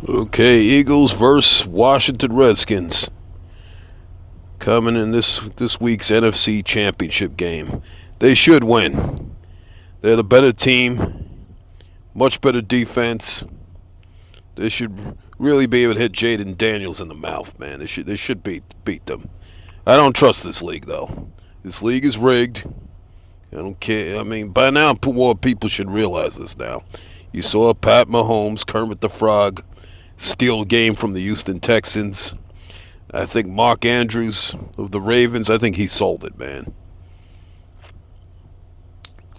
Okay, Eagles versus Washington Redskins coming in this week's NFC Championship game. They should win. They're the better team, much better defense. They should really be able to hit Jaden Daniels in the mouth, man. They should beat them. I don't trust this league though. This league is rigged. I don't care. I mean, by now more people should realize this now. You saw Pat Mahomes, Kermit the Frog, steal a game from the Houston Texans. I think Mark Andrews of the Ravens, I think he sold it, man.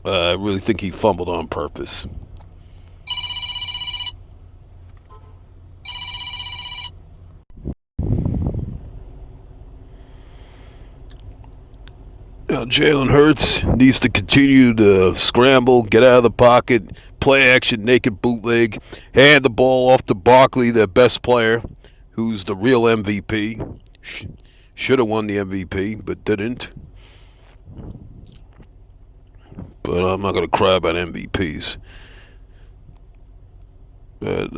I really think he fumbled on purpose. Jalen Hurts needs to continue to scramble, get out of the pocket, play action, naked bootleg, hand the ball off to Barkley, their best player, who's the real MVP. Should have won the MVP, but didn't. But I'm not going to cry about MVPs. But,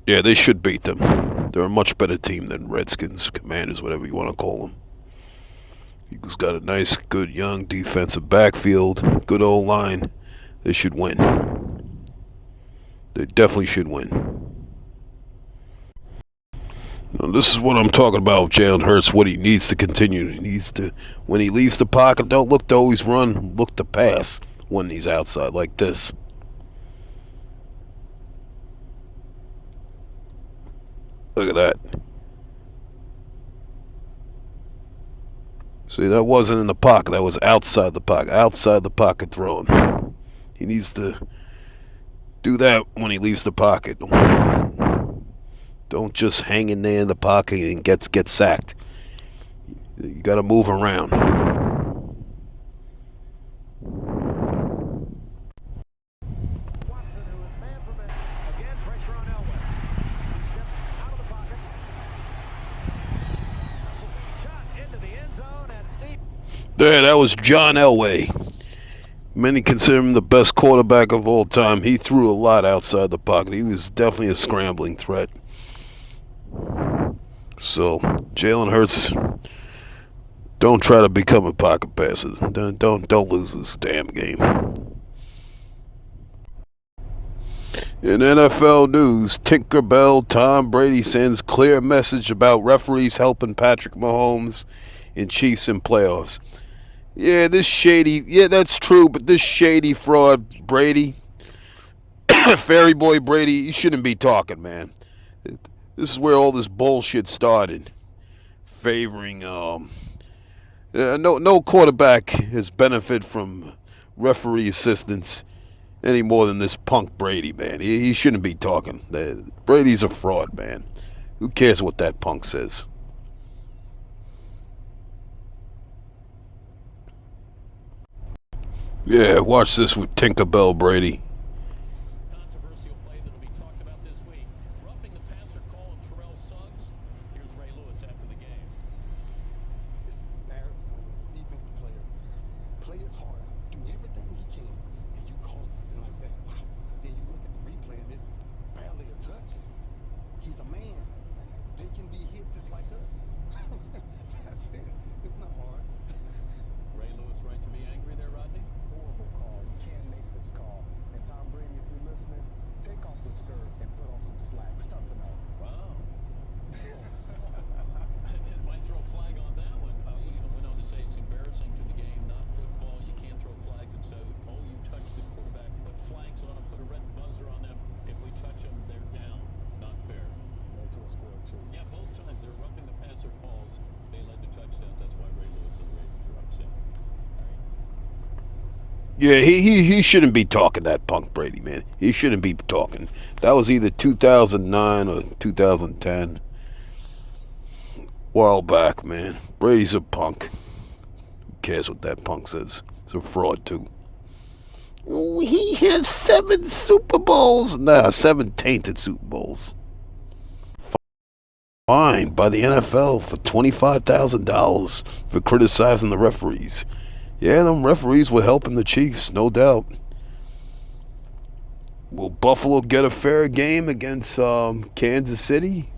yeah, they should beat them. They're a much better team than Redskins, Commanders, whatever you want to call them. Eagles got a nice, good, young defensive backfield, good old line. They should win. They definitely should win. Now, this is what I'm talking about with Jalen Hurts, what he needs to continue. He needs to, when he leaves the pocket, don't look to always run, look to pass when he's outside like this. Look at that. See, that wasn't in the pocket. That was outside the pocket. Outside the pocket throwing. He needs to do that when he leaves the pocket. Don't just hang in there in the pocket and get sacked. You got to move around. There, that was John Elway. Many consider him the best quarterback of all time. He threw a lot outside the pocket. He was definitely a scrambling threat. So, Jalen Hurts, don't try to become a pocket passer. Don't lose this damn game. In NFL news, Tinkerbell Tom Brady sends clear message about referees helping Patrick Mahomes in Chiefs in playoffs. Yeah, this shady. Yeah, that's true, but this shady fraud Brady, Fairy Boy Brady, you shouldn't be talking, man. This is where all this bullshit started. Favoring no quarterback has benefited from referee assistance any more than this punk Brady, man. He shouldn't be talking. Brady's a fraud, man. Who cares what that punk says? Yeah, watch this with Tinkerbell Brady. Yeah, he shouldn't be talking, that punk Brady, man. He shouldn't be talking. That was either 2009 or 2010. While back, man. Brady's a punk. Who cares what that punk says? He's a fraud, too. Oh, he has 7 Super Bowls. Nah, 7 tainted Super Bowls. Fined by the NFL for $25,000 for criticizing the referees. Yeah, them referees were helping the Chiefs, no doubt. Will Buffalo get a fair game against Kansas City?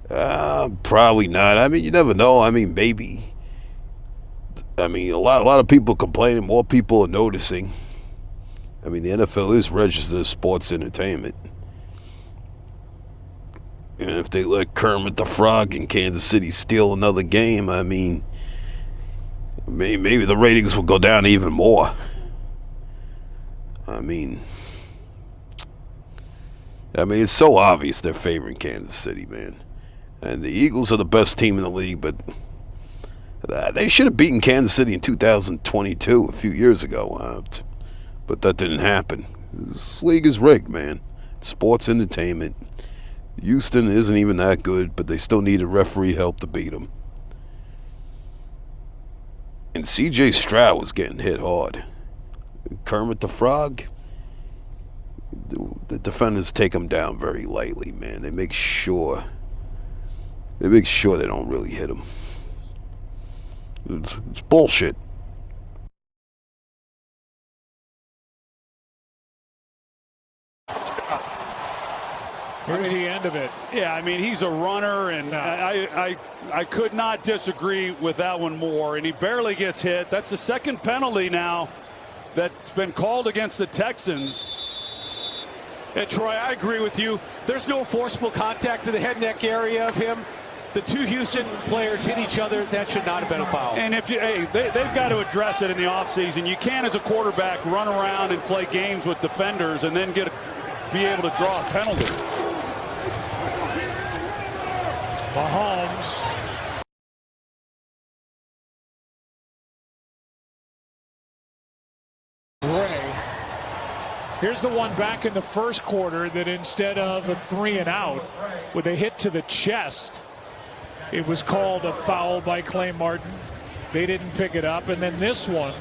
Probably not. I mean, you never know. I mean, maybe. I mean, a lot of people complaining. More people are noticing. I mean, the NFL is registered as sports entertainment. And if they let Kermit the Frog in Kansas City steal another game, I mean, maybe the ratings will go down even more. I mean, it's so obvious they're favoring Kansas City, man. And the Eagles are the best team in the league, but they should have beaten Kansas City in 2022, a few years ago. But that didn't happen. This league is rigged, man. Sports entertainment. Houston isn't even that good, but they still needed referee help to beat them. And C.J. Stroud was getting hit hard. Kermit the Frog, the defenders take him down very lightly, man. They make sure they don't really hit him. It's bullshit. Here's the end of it. Yeah, I mean, he's a runner, and I could not disagree with that one more. And he barely gets hit. That's the second penalty now that's been called against the Texans. And Troy, I agree with you. There's no forcible contact to the head neck area of him. The two Houston players hit each other. That should not have been a foul. And if they've got to address it in the offseason. You can't, as a quarterback, run around and play games with defenders and then be able to draw a penalty. Mahomes. Gray. Here's the one back in the first quarter that instead of a 3-and-out with a hit to the chest, it was called a foul by Clay Martin. They didn't pick it up. And then this one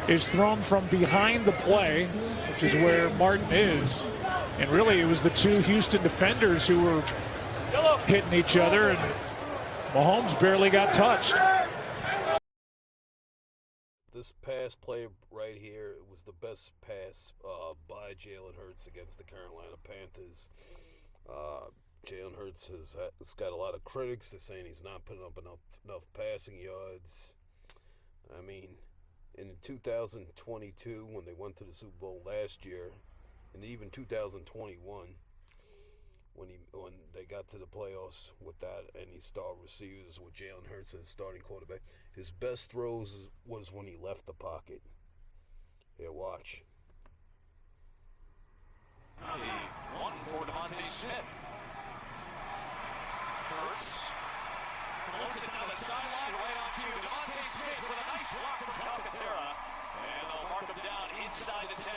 is thrown from behind the play, which is where Martin is. And really, it was the two Houston defenders who were hitting each other, and Mahomes barely got touched. This pass play right here was the best pass by Jalen Hurts against the Carolina Panthers. Jalen Hurts has got a lot of critics. They're saying he's not putting up enough passing yards. I mean, in 2022, when they went to the Super Bowl last year, and even 2021, when they got to the playoffs without any star receivers with Jalen Hurts as starting quarterback, his best throws was when he left the pocket. Here, watch. One for Devontae Smith. Hurts floats it down the sideline, right on cue. Devontae Smith with a nice block from Calcaterra, and they'll mark him down inside the 10.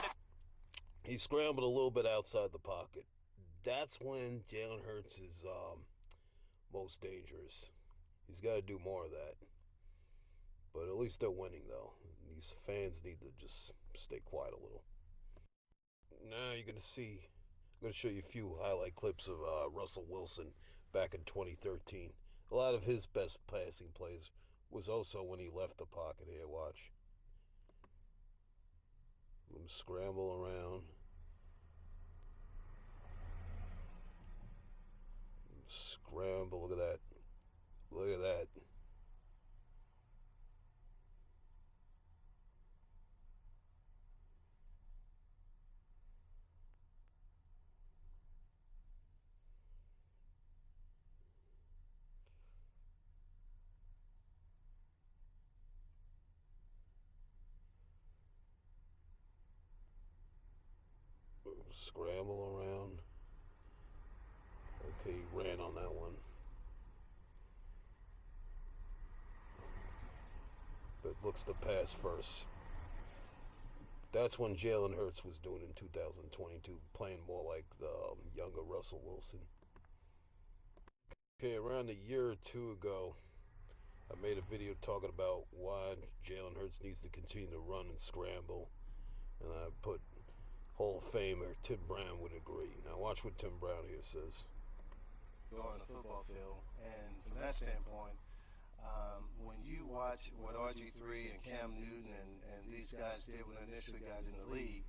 He scrambled a little bit outside the pocket. That's when Jalen Hurts is most dangerous. He's got to do more of that. But at least they're winning, though. These fans need to just stay quiet a little. Now you're going to see, I'm going to show you a few highlight clips of Russell Wilson back in 2013. A lot of his best passing plays was also when he left the pocket. Here, watch. Let him scramble around. Scramble, look at that. Look at that. Scramble around. Okay, he ran on that one. But looks to pass first. That's when Jalen Hurts was doing in 2022, playing more like the younger Russell Wilson. Okay, around a year or two ago, I made a video talking about why Jalen Hurts needs to continue to run and scramble. And I put Hall of Famer Tim Brown would agree. Now watch what Tim Brown here says. On the football field, and from that standpoint, when you watch what RG3 and Cam Newton and these guys did when they initially got in the league,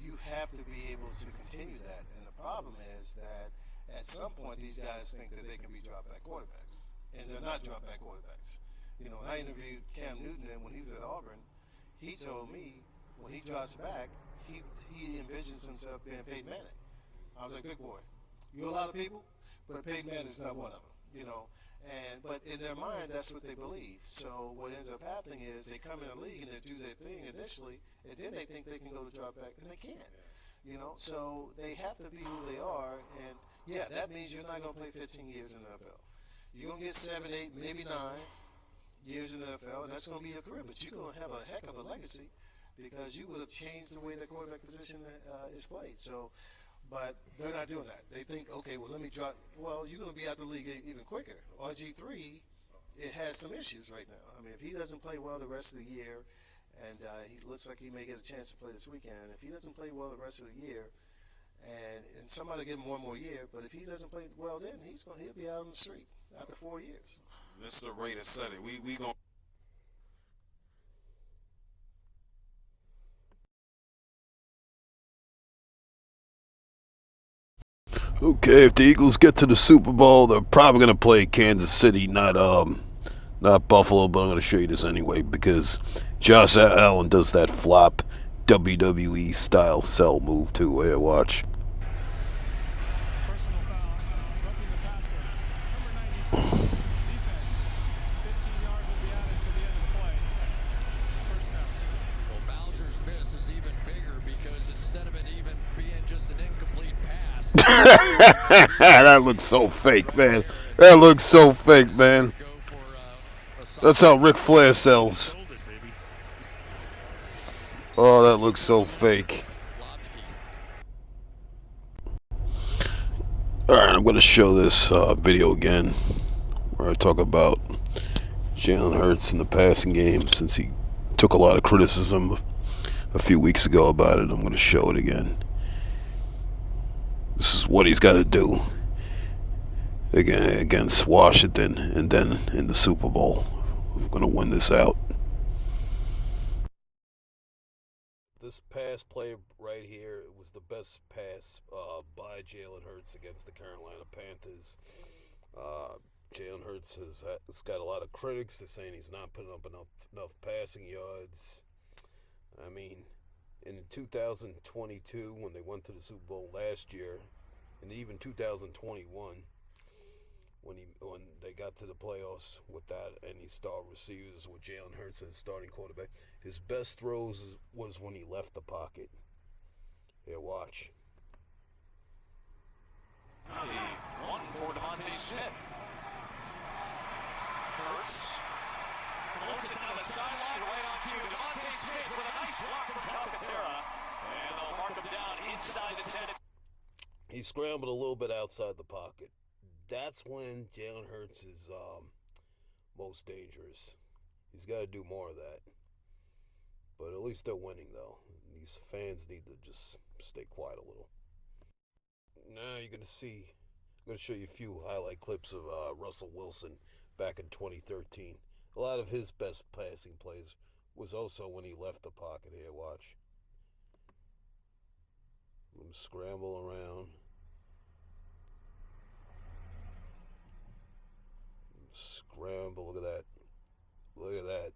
you have to be able to continue that. And the problem is that at some point these guys think that they can be drop back quarterbacks, and they're not drop back quarterbacks. You know, when I interviewed Cam Newton, and when he was at Auburn, he told me when he drops back, he envisions himself being Peyton Manning. I was like, big boy, you're a lot of people, but Peyton Manning's not one of them. You know, but in their mind, that's what they believe. So what ends up happening is they come in the league and they do their thing initially, and then they think they can go to drop back, and they can't. You know, so they have to be who they are, and yeah, that means you're not going to play 15 years in the NFL. You're going to get 7, 8, maybe 9 years in the NFL, and that's going to be your career, but you're going to have a heck of a legacy because you would have changed the way the quarterback position is played. So, but they're not doing that. They think, okay, well, let me drop. Well, you're going to be out the league even quicker. RG3, it has some issues right now. I mean, if he doesn't play well the rest of the year, and he looks like he may get a chance to play this weekend, if he doesn't play well the rest of the year, and somebody give him one more year, but if he doesn't play well then, he'll be out on the street after 4 years. Mr. Raider said it. We going. Okay, if the Eagles get to the Super Bowl, they're probably going to play Kansas City, not Buffalo, but I'm going to show you this anyway because Josh Allen does that flop WWE style sell move too. Hey, watch. Personal foul, roughing the passer. Number 92, defense. 15 yards will be added to the end of the play. First down. Well, Bowser's miss is even bigger because instead of it even being just an incomplete pass. That looks so fake, man. That looks so fake, man. That's how Ric Flair sells. Oh, that looks so fake. Alright, I'm going to show this video again where I talk about Jalen Hurts in the passing game since he took a lot of criticism a few weeks ago about it. I'm going to show it again. This is what he's got to do against Washington and then in the Super Bowl. We're going to win this out. This pass play right here, it was the best pass by Jalen Hurts against the Carolina Panthers. Jalen Hurts has got a lot of critics. They're saying he's not putting up enough passing yards. I mean, in 2022, when they went to the Super Bowl last year, and even 2021, when they got to the playoffs without any star receivers with Jalen Hurts as starting quarterback, his best throws was when he left the pocket. Here, watch. One for Devontae Smith. Hurts floats it down the sideline, right on cue. Devontae Smith with a nice block from Calcaterra, and they'll mark him down inside the 10. He scrambled a little bit outside the pocket. That's when Jalen Hurts is most dangerous. He's got to do more of that. But at least they're winning, though. These fans need to just stay quiet a little. Now you're going to see, I'm going to show you a few highlight clips of Russell Wilson back in 2013. A lot of his best passing plays was also when he left the pocket. Here, watch. Let him scramble around. Scramble, look at that. Look at that.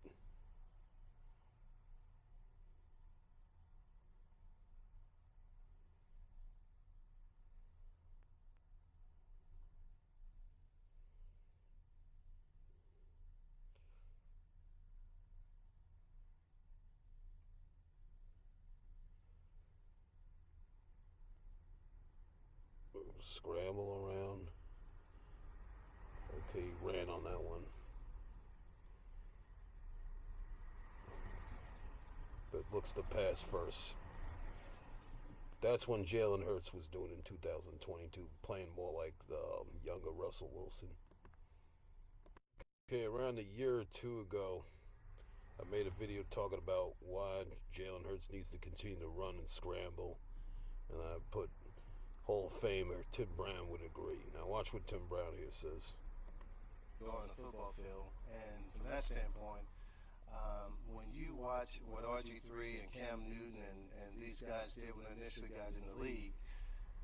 Scramble around. Okay, he ran on that one. But looks to pass first. That's when Jalen Hurts was doing in 2022, playing more like the younger Russell Wilson. Okay, around a year or two ago, I made a video talking about why Jalen Hurts needs to continue to run and scramble. And I put Hall of Famer Tim Brown would agree. Now watch what Tim Brown here says. Go on the football field, and from that standpoint, when you watch what RG3 and Cam Newton and these guys did when they initially got in the league,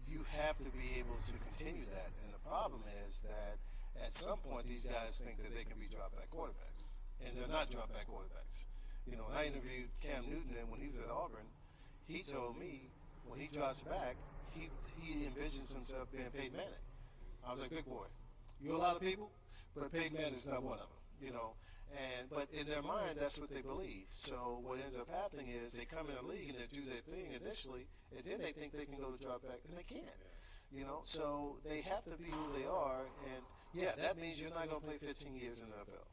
you have to be able to continue that. And the problem is that at some point these guys think that they can be drop-back quarterbacks, and they're not drop-back quarterbacks. You know, when I interviewed Cam Newton and when he was at Auburn, he told me when he drops back, he envisions himself being Peyton Manning. I was like, big boy, you're a lot of people, but Peyton Manning's not one of them, you know. But in their mind, that's what they believe. So what ends up happening is they come in the league and they do their thing initially, and then they think they can go to drop back, and they can't. You know, so they have to be who they are, and yeah, that means you're not going to play 15 years in the NFL.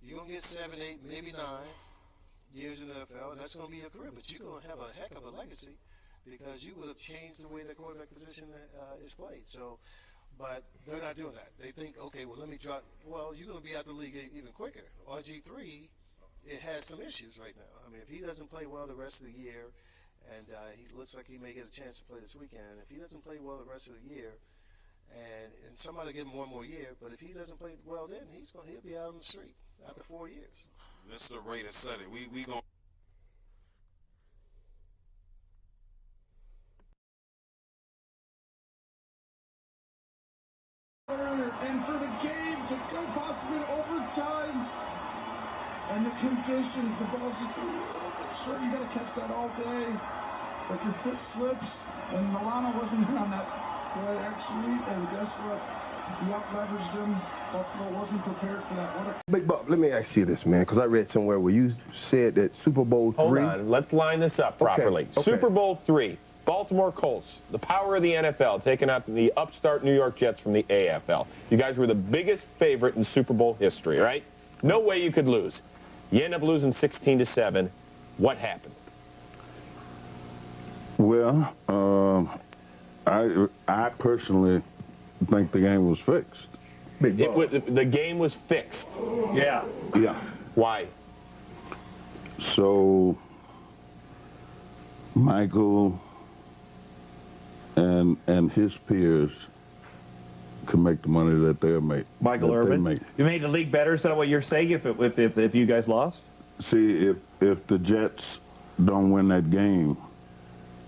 You're going to get 7, 8, maybe 9 years in the NFL, and that's going to be your career. But you're going to have a heck of a legacy because you would have changed the way the quarterback position is played. So, but they're not doing that. They think, okay, well, let me drop. Well, you're going to be out the league even quicker. RG3, it has some issues right now. I mean, if he doesn't play well the rest of the year, and he looks like he may get a chance to play this weekend, if he doesn't play well the rest of the year, and somebody give him one more year, but if he doesn't play well then, he'll be out on the street after 4 years. Mr. Raider said it. We going and for the game to go possibly to overtime, and the conditions, the ball's just a little bit short. You got to catch that all day, but your foot slips, and Milano wasn't in on that play actually, and guess what? He out-leveraged him. Buffalo wasn't prepared for that. What a Big Bob, let me ask you this, man, because I read somewhere where you said that Super Bowl III... Hold on, let's line this up properly. Okay. Super Bowl III, Baltimore Colts, the power of the NFL, taking out the upstart New York Jets from the AFL. You guys were the biggest favorite in Super Bowl history, right? No way you could lose. You end up losing 16-7. What happened? Well, I personally think the game was fixed. The game was fixed. Yeah. Yeah. Why? So Michael and his peers can make the money that they'll make. Michael Irvin, you made the league better. Is that what you're saying? If you guys lost? See, if the Jets don't win that game,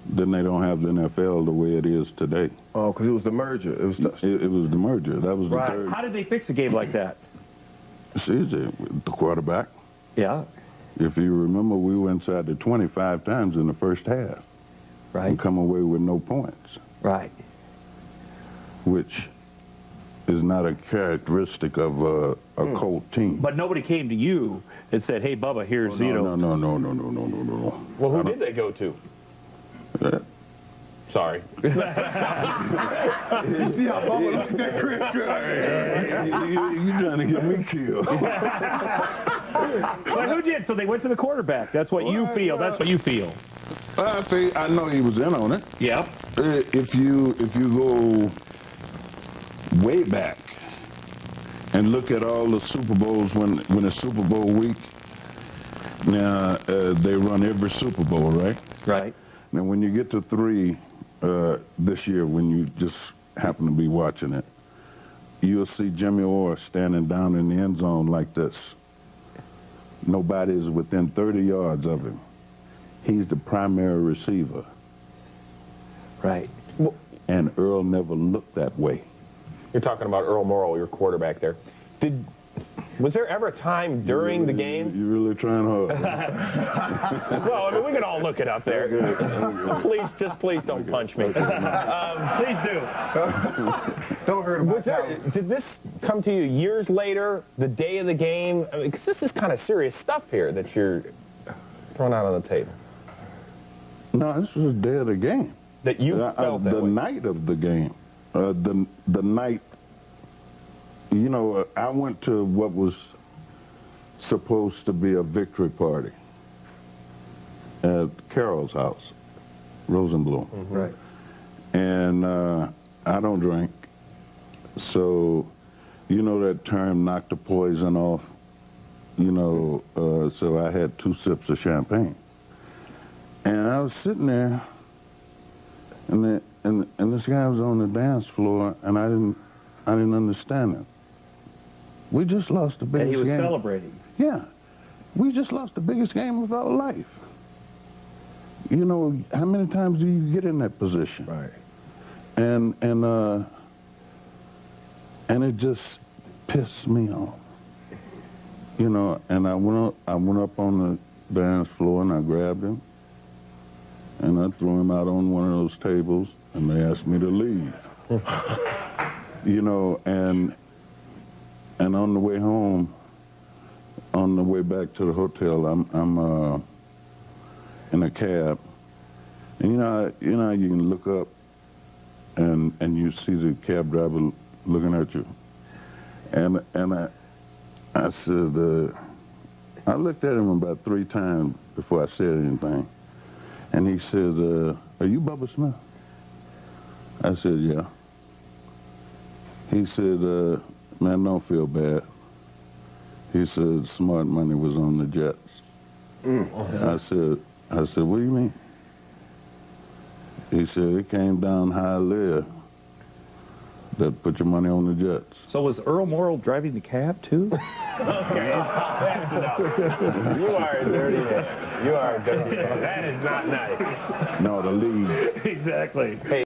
then they don't have the NFL the way it is today. Oh, because it was the merger. It was the merger. That was the Right. third. How did they fix a game like that? It's easy. The quarterback. Yeah. If you remember, we were inside the 25 times in the first half. Right. And come away with no points. Right. Which is not a characteristic of a Colt team. But nobody came to you and said, "Hey, Bubba, here's No. Well, who did they go to? Sorry. See how Bubba looked at Chris? You're trying to get me killed. Well, who did? So they went to the quarterback. That's what you feel. That's what you feel. I know he was in on it. Yeah. If you go way back and look at all the Super Bowls when it's Super Bowl week, now they run every Super Bowl, right? Right. Now when you get to 3 this year, when you just happen to be watching it, you'll see Jimmy Orr standing down in the end zone like this. Nobody is within 30 yards of him. He's the primary receiver. Right. And Earl never looked that way. You're talking about Earl Morrall, your quarterback there. Was there ever a time during the game? You're really trying hard. Well, I mean, we can all look it up there. Please don't punch me. Please do. Don't hurt him. Did this come to you years later, the day of the game? I mean, 'cause this is kind of serious stuff here that you're throwing out on the table. No, this was the day of the game. That you felt that the way. night of the game. The night. You know, I went to what was supposed to be a victory party at Carol's house, Rosenblum. Mm-hmm. Right. And I don't drink. So, you know that term, knock the poison off? You know, so I had 2 sips of champagne. And I was sitting there, and this guy was on the dance floor, and I didn't understand it. We just lost the biggest game. And he was celebrating. Yeah. We just lost the biggest game of our life. You know, how many times do you get in that position? Right. And it just pissed me off. You know, and I went up on the dance floor and I grabbed him and I threw him out on one of those tables and they asked me to leave. You know, and on the way home, on the way back to the hotel, I'm in a cab, and you know how you can look up and you see the cab driver looking at you, and I said, I looked at him about 3 times before I said anything, and he said, "Are you Bubba Smith?" I said, "Yeah." He said, "Man, don't feel bad." He said, "Smart money was on the Jets." I said, "What do you mean?" He said, "It came down high lead that put your money on the Jets." So was Earl Morrall driving the cab, too? Okay, that's enough. You are a dirty man. You are a dirty man. That is not nice. No, the league. Exactly. Hey.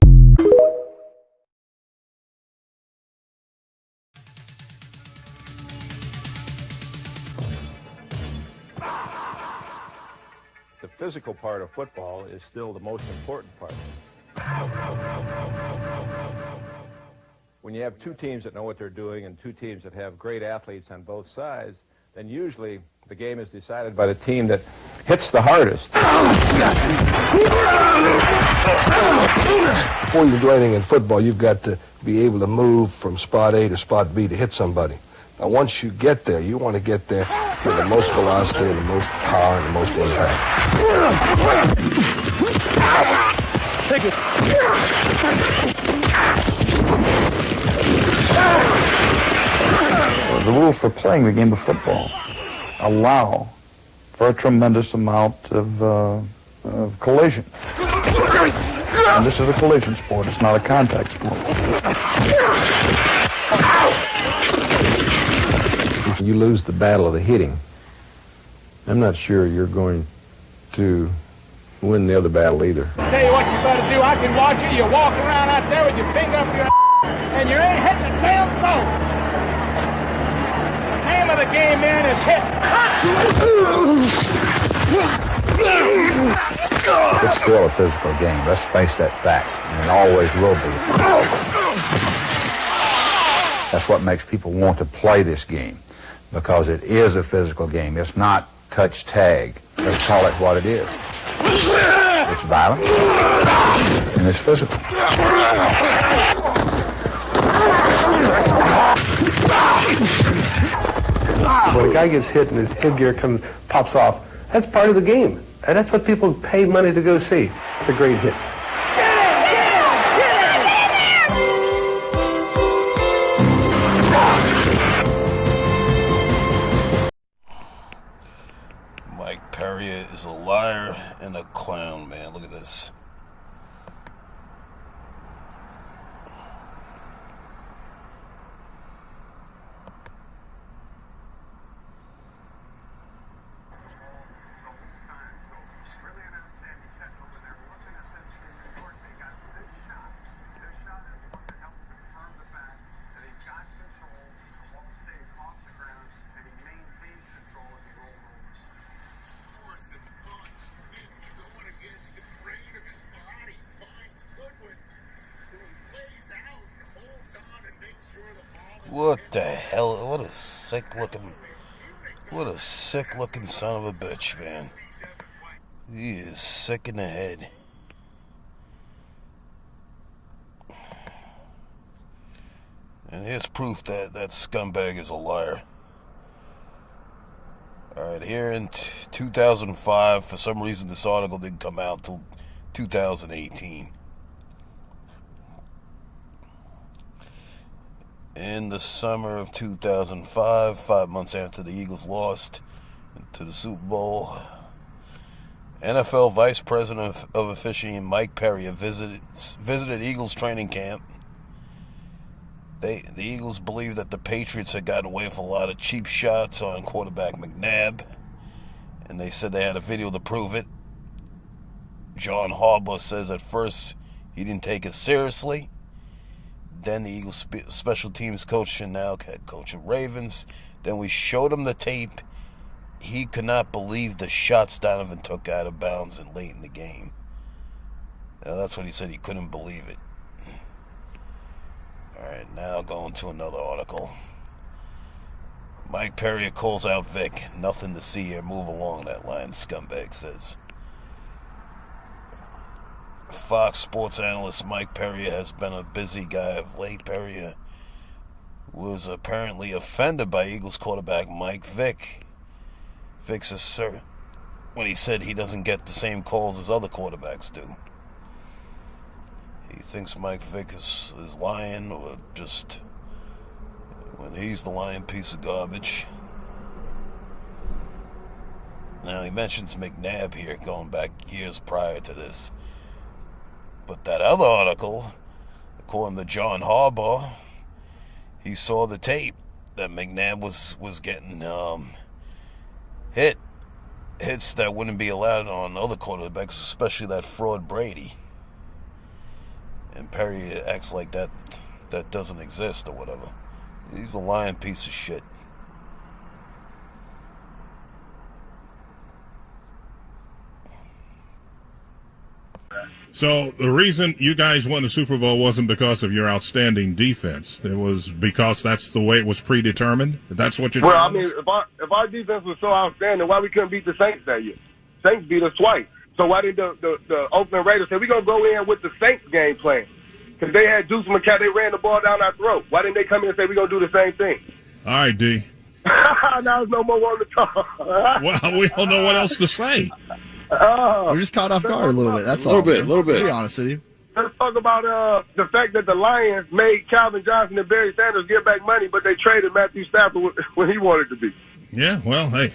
The physical part of football is still the most important part. When you have 2 teams that know what they're doing and 2 teams that have great athletes on both sides, then usually the game is decided by the team that hits the hardest. Before you do anything in football, you've got to be able to move from spot A to spot B to hit somebody. Now, once you get there, you want to get there with the most velocity and the most power and the most impact. Take it. The rules for playing the game of football allow for a tremendous amount of collision. And this is a collision sport. It's not a contact sport. If you lose the battle of the hitting, I'm not sure you're going to win the other battle either. Tell you what you better do. I can watch you. You walk around out there with your finger up your and you ain't hitting a damn throw. The name of the game, man, is hit. It's still a physical game. Let's face that fact. And it always will be. That's what makes people want to play this game, because it is a physical game. It's not touch tag. Let's call it what it is. It's violent and it's physical. When a guy gets hit and his headgear pops off, that's part of the game. And that's what people pay money to go see, the great hits. Mike Perry is a liar and a clown, man. Look at this. What the hell? What a sick looking son of a bitch, man. He is sick in the head. And here's proof that that scumbag is a liar. Alright, here in 2005, for some reason this article didn't come out till 2018. In the summer of 2005, 5 months after the Eagles lost to the Super Bowl, NFL Vice President of Officiating Mike Perry visited Eagles training camp. The Eagles believed that the Patriots had gotten away with a lot of cheap shots on quarterback McNabb, and they said they had a video to prove it. John Harbaugh says at first he didn't take it seriously. Then the Eagles special teams coach and now head coach of Ravens. Then we showed him the tape. He could not believe the shots Donovan took out of bounds and late in the game. Now, that's what he said. He couldn't believe it. All right, now going to another article. Mike Perrier calls out Vic. Nothing to see here. Move along, that line, scumbag says. Fox Sports analyst Mike Perrier has been a busy guy of late. Perrier was apparently offended by Eagles quarterback Mike Vick. Vick says when he said he doesn't get the same calls as other quarterbacks do. He thinks Mike Vick is lying, or just when he's the lying piece of garbage. Now he mentions McNabb here going back years prior to this. But that other article, according to John Harbaugh, he saw the tape that McNabb was getting hits that wouldn't be allowed on other quarterbacks, especially that fraud Brady. And Perry acts like that doesn't exist or whatever. He's a lying piece of shit. So the reason you guys won the Super Bowl wasn't because of your outstanding defense. It was because that's the way it was predetermined. That's what you're. Well, I mean, if our defense was so outstanding, why we couldn't beat the Saints that year? Saints beat us twice. So why did the Oakland Raiders say we're gonna go in with the Saints game plan? Because they had Deuce McCall, they ran the ball down our throat. Why didn't they come in and say we're gonna do the same thing? All right, D. Now there's no more one to talk. Well, we don't know what else to say. We're just caught off guard a little bit. That's all. A little bit. To be honest with you. Let's talk about the fact that the Lions made Calvin Johnson and Barry Sanders give back money, but they traded Matthew Stafford when he wanted to be. Yeah, well, hey.